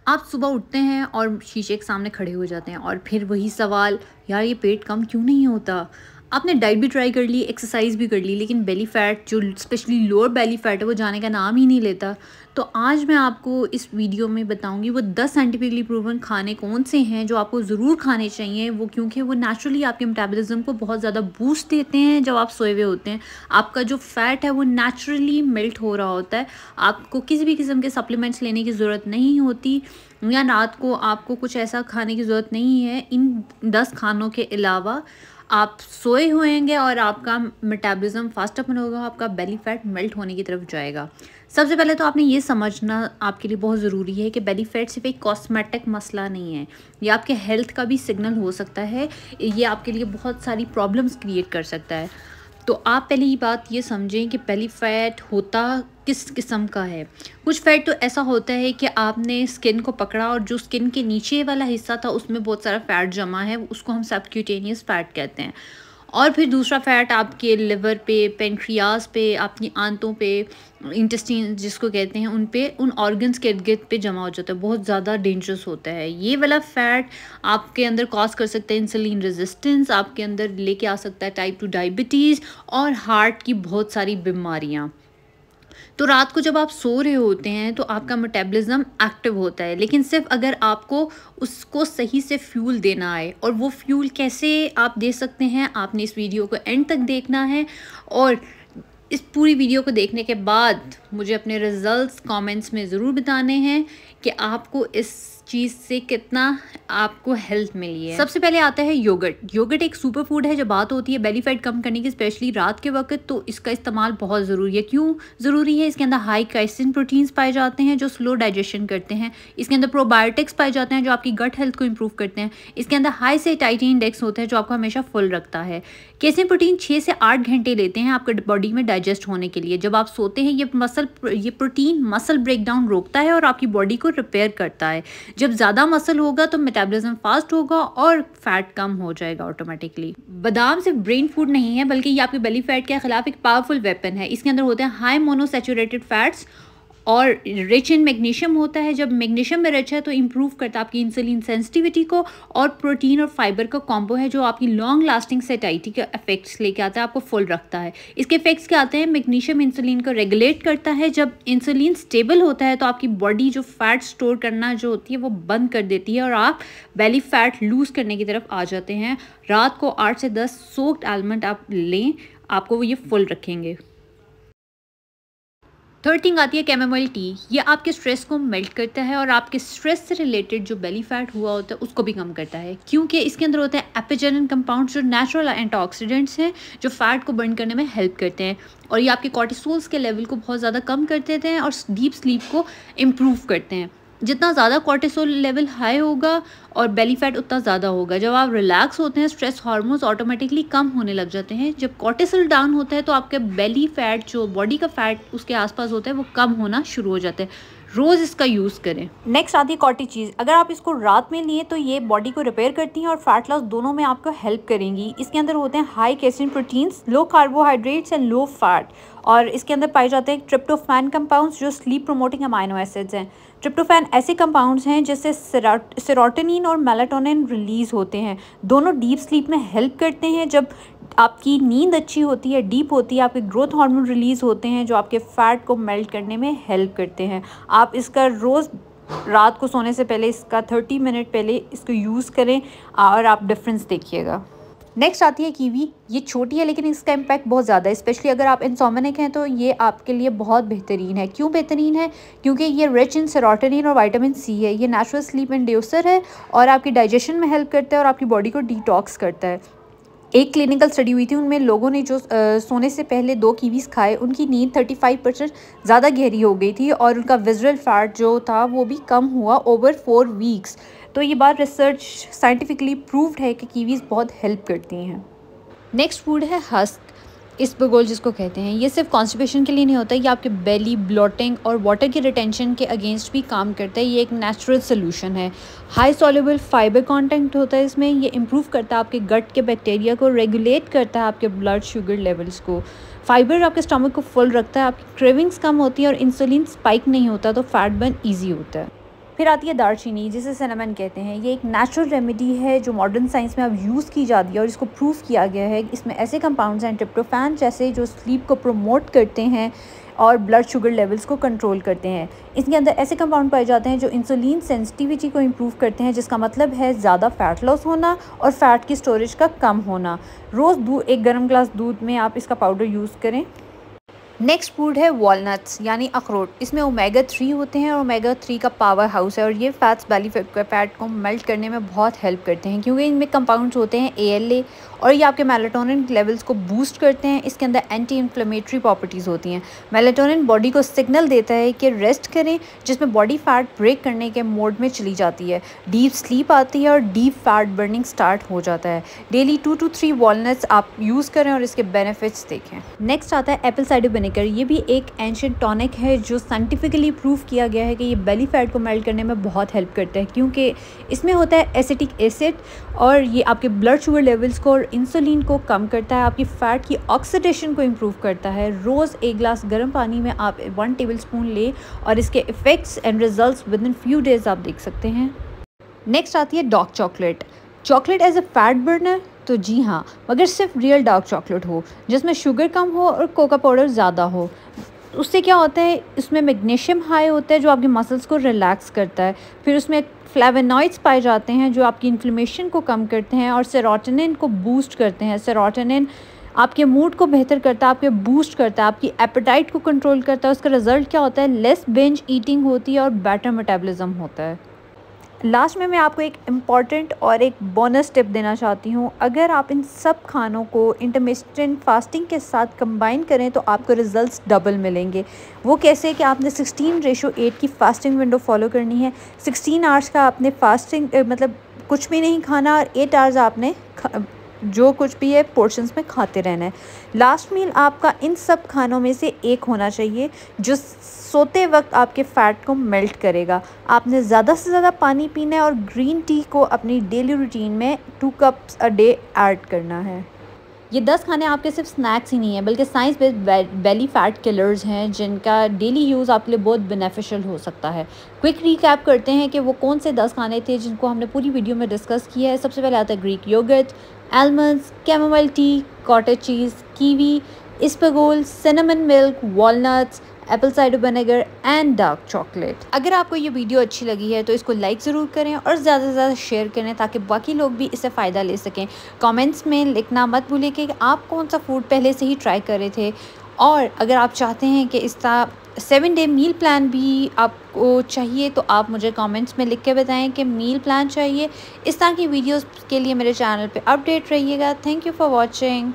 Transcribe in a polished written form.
आप सुबह उठते हैं और शीशे के सामने खड़े हो जाते हैं और फिर वही सवाल, यार ये पेट कम क्यों नहीं होता? आपने डाइट भी ट्राई कर ली, एक्सरसाइज भी कर ली, लेकिन बेली फैट जो स्पेशली लोअर बेली फैट है वो जाने का नाम ही नहीं लेता। तो आज मैं आपको इस वीडियो में बताऊंगी वो 10 साइंटिफिकली प्रूवन खाने कौन से हैं जो आपको ज़रूर खाने चाहिए, वो क्योंकि वो नेचुरली आपके मेटाबॉलिज्म को बहुत ज़्यादा बूस्ट देते हैं। जब आप सोए हुए होते हैं, आपका जो फैट है वो नेचुरली मेल्ट हो रहा होता है। आपको किसी भी किस्म के सप्लीमेंट्स लेने की ज़रूरत नहीं होती, या रात को आपको कुछ ऐसा खाने की ज़रूरत नहीं है। इन 10 खानों के अलावा आप सोए होंगे और आपका मेटाबॉलिज्म फास्ट अपन होगा, आपका बेली फैट मेल्ट होने की तरफ जाएगा। सबसे पहले तो आपने ये समझना आपके लिए बहुत ज़रूरी है कि बेली फैट सिर्फ एक कॉस्मेटिक मसला नहीं है, ये आपके हेल्थ का भी सिग्नल हो सकता है। ये आपके लिए बहुत सारी प्रॉब्लम्स क्रिएट कर सकता है। तो आप पहले ही बात ये समझें कि बेली फैट होता किस किस्म का है। कुछ फैट तो ऐसा होता है कि आपने स्किन को पकड़ा और जो स्किन के नीचे वाला हिस्सा था उसमें बहुत सारा फैट जमा है, उसको हम सबक्यूटेनियस फैट कहते हैं। और फिर दूसरा फैट आपके लिवर पे, पेंक्रियाज पे, आपकी आंतों पे, इंटेस्टाइन जिसको कहते हैं, उन पे, उन ऑर्गन्स के इर्द गिर्द पे जमा हो जाता है। बहुत ज़्यादा डेंजरस होता है ये वाला फैट। आपके अंदर कॉज कर सकता है इंसुलिन रेजिस्टेंस, आपके अंदर लेके आ सकता है टाइप 2 डायबिटीज़ और हार्ट की बहुत सारी बीमारियाँ। तो रात को जब आप सो रहे होते हैं तो आपका मेटाबॉलिज्म एक्टिव होता है, लेकिन सिर्फ अगर आपको उसको सही से फ्यूल देना आए। और वो फ्यूल कैसे आप दे सकते हैं, आपने इस वीडियो को एंड तक देखना है। और इस पूरी वीडियो को देखने के बाद मुझे अपने रिजल्ट्स कमेंट्स में ज़रूर बताने हैं कि आपको इस चीज़ से कितना आपको हेल्थ मिली है। सबसे पहले आता है योगर्ट। योगर्ट एक सुपर फूड है। जब बात होती है बेली फैट कम करने की, स्पेशली रात के वक्त, तो इसका इस्तेमाल बहुत ज़रूरी है। क्यों ज़रूरी है? इसके अंदर हाई काइसिन प्रोटीन्स पाए जाते हैं जो स्लो डाइजेशन करते हैं। इसके अंदर प्रोबायोटिक्स पाए जाते हैं जो आपकी गट हेल्थ को इंप्रूव करते हैं। इसके अंदर हाई सेटाइटी इंडेक्स होता है जो आपको हमेशा फुल रखता है। कैसिन प्रोटीन 6 से 8 घंटे लेते हैं आपके बॉडी में डाइजेस्ट होने के लिए। जब आप सोते हैं ये प्रोटीन मसल ब्रेकडाउन रोकता है और आपकी बॉडी को रिपेयर करता है। जब ज़्यादा मसल होगा तो मेटाबॉलिज्म फास्ट होगा और फैट कम हो जाएगा ऑटोमेटिकली। बादाम सिर्फ ब्रेन फूड नहीं है, बल्कि ये आपके बेली फैट के खिलाफ एक पावरफुल वेपन है। इसके अंदर होते हैं हाई मोनोसैचुरेटेड फैट्स और रिच इन मैग्नीशियम होता है। जब मैग्नीशियम में रिच है तो इम्प्रूव करता है आपकी इंसुलिन सेंसिटिविटी को। और प्रोटीन और फाइबर का कॉम्बो है जो आपकी लॉन्ग लास्टिंग सेटाइटी के इफेक्ट्स लेके आता है, आपको फुल रखता है। इसके इफेक्ट्स क्या आते हैं? मैग्नीशियम इंसुलिन को रेगुलेट करता है। जब इंसुलिन स्टेबल होता है तो आपकी बॉडी जो फैट स्टोर करना जो होती है वो बंद कर देती है और आप बेली फैट लूज करने की तरफ आ जाते हैं। रात को 8 से 10 सोक्ड आलमंड आप लें, आपको वो ये फुल रखेंगे। थर्ड थिंग आती है कैमोमाइल टी। ये आपके स्ट्रेस को मेल्ट करता है और आपके स्ट्रेस से रिलेटेड जो बेली फैट हुआ होता है उसको भी कम करता है, क्योंकि इसके अंदर होते हैं एपिजेनिन कंपाउंड्स जो नेचुरल एंटीऑक्सीडेंट्स हैं जो फैट को बर्न करने में हेल्प करते हैं। और ये आपके कॉर्टिसोल्स के लेवल को बहुत ज़्यादा कम कर देते हैं और डीप स्लीप को इम्प्रूव करते हैं। जितना ज़्यादा कॉर्टिसोल लेवल हाई होगा और बेली फैट उतना ज़्यादा होगा। जब आप रिलैक्स होते हैं स्ट्रेस हार्मोन्स ऑटोमेटिकली कम होने लग जाते हैं। जब कॉर्टिसोल डाउन होता है तो आपके बेली फैट जो बॉडी का फैट उसके आसपास होता है वो कम होना शुरू हो जाता है। रोज़ इसका यूज़ करें। नेक्स्ट आती है कॉटी चीज़। अगर आप इसको रात में लिए तो ये बॉडी को रिपेयर करती हैं और फैट लॉस दोनों में आपको हेल्प करेंगी। इसके अंदर होते हैं high casein proteins, low carbohydrates and low fat. और इसके अंदर पाए जाते हैं ट्रिप्टोफैन कंपाउंड्स जो स्लीप प्रोमोटिंग अमाइनो एसिड्स हैं। ट्रिप्टोफैन ऐसे कंपाउंड्स हैं जिससे सेरोटोनिन और मेलाटोनिन रिलीज़ होते हैं। दोनों डीप स्लीप में हेल्प करते हैं। जब आपकी नींद अच्छी होती है, डीप होती है, आपके ग्रोथ हार्मोन रिलीज़ होते हैं जो आपके फ़ैट को मेल्ट करने में हेल्प करते हैं। आप इसका रोज़ रात को सोने से पहले इसका 30 मिनट पहले इसको यूज़ करें और आप डिफरेंस देखिएगा। नेक्स्ट आती है कीवी। ये छोटी है लेकिन इसका इम्पैक्ट बहुत ज़्यादा है, स्पेशली अगर आप इंसोम्निक हैं तो ये आपके लिए बहुत बेहतरीन है। क्यों बेहतरीन है? क्योंकि ये रिच इन सेरोटोनिन और विटामिन सी है। ये नेचुरल स्लीप इंड्यूसर है और आपकी डाइजेशन में हेल्प करता है और आपकी बॉडी को डिटॉक्स करता है। एक क्लिनिकल स्टडी हुई थी, उनमें लोगों ने जो सोने से पहले 2 कीवीज़ खाए उनकी नींद 35% ज़्यादा गहरी हो गई थी और उनका विजुअल फैट जो था वो भी कम हुआ ओवर 4 वीक्स। तो ये बात रिसर्च साइंटिफिकली प्रूव्ड है कि कीवीज़ बहुत हेल्प करती हैं। नेक्स्ट फूड है हस्क, इसबगोल जिसको कहते हैं। ये सिर्फ कॉन्स्टिपेशन के लिए नहीं होता, ये आपके बेली, ब्लोटिंग और वाटर की रिटेंशन के अगेंस्ट भी काम करता है। ये एक नेचुरल सोल्यूशन है। हाई सॉल्युबल फाइबर कंटेंट होता है इसमें। ये इम्प्रूव करता है आपके गट के बैक्टीरिया को, रेगुलेट करता है आपके ब्लड शुगर लेवल्स को। फाइबर आपके स्टमक को फुल रखता है, आपकी क्रेविंग्स कम होती है और इंसुलिन स्पाइक नहीं होता, तो फैट बर्न ईजी होता है। फिर आती है दालचीनी, जिसे सिनेमन कहते हैं। ये एक नेचुरल रेमेडी है जो मॉडर्न साइंस में अब यूज़ की जाती है और इसको प्रूव किया गया है। इसमें ऐसे कंपाउंड्स हैं ट्रिप्टोफैन जैसे, जो स्लीप को प्रमोट करते हैं और ब्लड शुगर लेवल्स को कंट्रोल करते हैं। इसके अंदर ऐसे कंपाउंड पाए जाते हैं जो इंसुलिन सेंसिटिविटी को इम्प्रूव करते हैं, जिसका मतलब है ज़्यादा फ़ैट लॉस होना और फ़ैट की स्टोरेज का कम होना। रोज़ एक गर्म ग्लास दूध में आप इसका पाउडर यूज़ करें। नेक्स्ट फूड है वॉलनट्स यानी अखरोट। इसमें ओमेगा 3 होते हैं और ओमेगा 3 का पावर हाउस है और ये फैट्स बेली फैट को मेल्ट करने में बहुत हेल्प करते हैं, क्योंकि इनमें कंपाउंड्स होते हैं ALA और ये आपके मेलाटोनिन लेवल्स को बूस्ट करते हैं। इसके अंदर एंटी इन्फ्लेमेटरी प्रॉपर्टीज़ होती हैं। मेलाटोनिन बॉडी को सिग्नल देता है कि रेस्ट करें, जिसमें बॉडी फैट ब्रेक करने के मोड में चली जाती है, डीप स्लीप आती है और डीप फैट बर्निंग स्टार्ट हो जाता है। डेली 2 to 3 वॉलनट्स आप यूज़ करें और इसके बेनिफिट्स देखें। नेक्स्ट आता है एप्पल साइडर विनेगर। ये भी एक एंशिएंट टॉनिक है जो साइंटिफिकली प्रूव किया गया है कि ये बेली फैट को मेल्ट करने में बहुत हेल्प करता है, क्योंकि इसमें होता है एसिटिक एसिड और ये आपके ब्लड शुगर लेवल्स को और इंसुलिन को कम करता है, आपकी फ़ैट की ऑक्सीडेशन को इम्प्रूव करता है। रोज़ 1 ग्लास गर्म पानी में आप 1 टेबलस्पून लें और इसके effects and results with in few days आप देख सकते हैं। नेक्स्ट आती है dark chocolate. Chocolate as a fat burner, तो जी हाँ, मगर सिर्फ रियल डार्क चॉकलेट हो जिसमें शुगर कम हो और कोका पाउडर ज़्यादा हो। उससे क्या होता है, इसमें मैग्नीशियम हाई होता है जो आपके मसल्स को रिलैक्स करता है। फिर उसमें फ्लेवोनॉइड्स पाए जाते हैं जो आपकी इन्फ्लेमेशन को कम करते हैं और सेरोटोनिन को बूस्ट करते हैं। सेरोटोनिन आपके मूड को बेहतर करता है, आपके बूस्ट करता है, आपकी एपेटाइट को कंट्रोल करता है। उसका रिजल्ट क्या होता है, लेस बिंज ईटिंग होती है और बेटर मेटाबॉलिज्म होता है। लास्ट में मैं आपको एक इम्पॉर्टेंट और एक बोनस टिप देना चाहती हूँ। अगर आप इन सब खानों को इंटरमिटेंट फास्टिंग के साथ कंबाइन करें तो आपको रिजल्ट्स डबल मिलेंगे। वो कैसे कि आपने 16:8 की फास्टिंग विंडो फॉलो करनी है। 16 आवर्स का आपने फास्टिंग मतलब कुछ भी नहीं खाना और 8 आवर्स आपने जो कुछ भी है पोर्शंस में खाते रहना है। लास्ट मील आपका इन सब खानों में से एक होना चाहिए जो सोते वक्त आपके फ़ैट को मेल्ट करेगा। आपने ज़्यादा से ज़्यादा पानी पीना है और ग्रीन टी को अपनी डेली रूटीन में 2 कप्स अ डे ऐड करना है। ये 10 खाने आपके सिर्फ स्नैक्स ही नहीं है, बल्कि science based belly fat killers हैं जिनका डेली यूज़ आपके लिए बहुत बेनिफिशियल हो सकता है। क्विक रिकैप करते हैं कि वो कौन से 10 खाने थे जिनको हमने पूरी वीडियो में डिस्कस किया है। सबसे पहले आता है Greek yogurt, almonds, chamomile tea, cottage cheese, kiwi, isabgol, cinnamon milk, walnuts, apple cider vinegar and dark chocolate. अगर आपको ये वीडियो अच्छी लगी है तो इसको लाइक ज़रूर करें और ज़्यादा से ज़्यादा शेयर करें ताकि बाकी लोग भी इससे फ़ायदा ले सकें। कमेंट्स में लिखना मत भूलिए कि आप कौन सा फूड पहले से ही ट्राई कर रहे थे, और अगर आप चाहते हैं कि इसका 7 डे मील प्लान भी आपको चाहिए तो आप मुझे कमेंट्स में लिख के बताएं कि मील प्लान चाहिए। इस तरह की वीडियोस के लिए मेरे चैनल पे अपडेट रहिएगा। Thank you for watching.